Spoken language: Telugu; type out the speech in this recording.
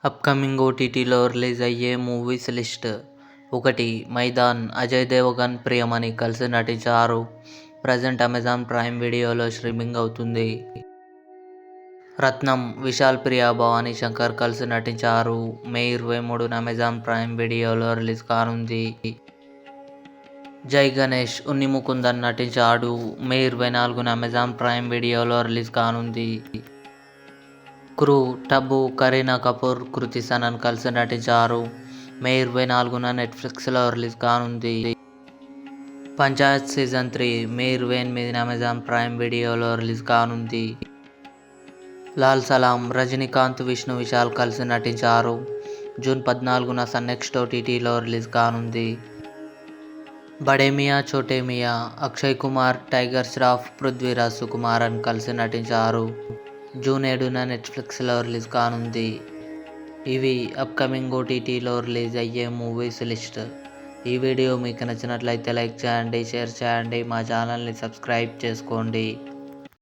అప్కమింగ్ ఓటీటీలో రిలీజ్ అయ్యే మూవీస్ లిస్ట్. 1. మైదాన్. అజయ్ దేవగన్, ప్రియమణి కలిసి నటించారు. ప్రజెంట్ అమెజాన్ ప్రైమ్ వీడియోలో స్ట్రీమింగ్ అవుతుంది. రత్నం. విశాల్, ప్రియా, భవానీ శంకర్ కలిసి నటించారు. మే 23న అమెజాన్ ప్రైమ్ వీడియోలో రిలీజ్ కానుంది. జై గణేష్. ఉన్ని ముకుందన్ నటించాడు. మే 24న అమెజాన్ ప్రైమ్ వీడియోలో రిలీజ్ కానుంది. క్రూ. టబు, కరీనా కపూర్, కృతి సనన్ కలిసి నటించారు. మే 24న నెట్ఫ్లిక్స్లో రిలీజ్ కానుంది. పంచాయత్ సీజన్ 3 మే 28న అమెజాన్ ప్రైమ్ వీడియోలో రిలీజ్ కానుంది. లాల్ సలాం. రజనీకాంత్, విష్ణు విశాల్ కలిసి నటించారు. జూన్ 14న సన్ నెక్స్ట్ ఓటీటీలో రిలీజ్ కానుంది. బడే మియా చోటే మియా. అక్షయ్ కుమార్, టైగర్ ష్రాఫ్, పృథ్వీరాజ్ సుకుమారన్ కలిసి నటించారు. జూన్ 7న నెట్ఫ్లిక్స్లో రిలీజ్ కానుంది. ఇవి అప్కమింగ్ ఓటీటీలో రిలీజ్ అయ్యే మూవీస్ లిస్ట్. ఈ వీడియో మీకు నచ్చినట్లయితే లైక్ చేయండి, షేర్ చేయండి, మా ఛానల్ని సబ్స్క్రైబ్ చేసుకోండి.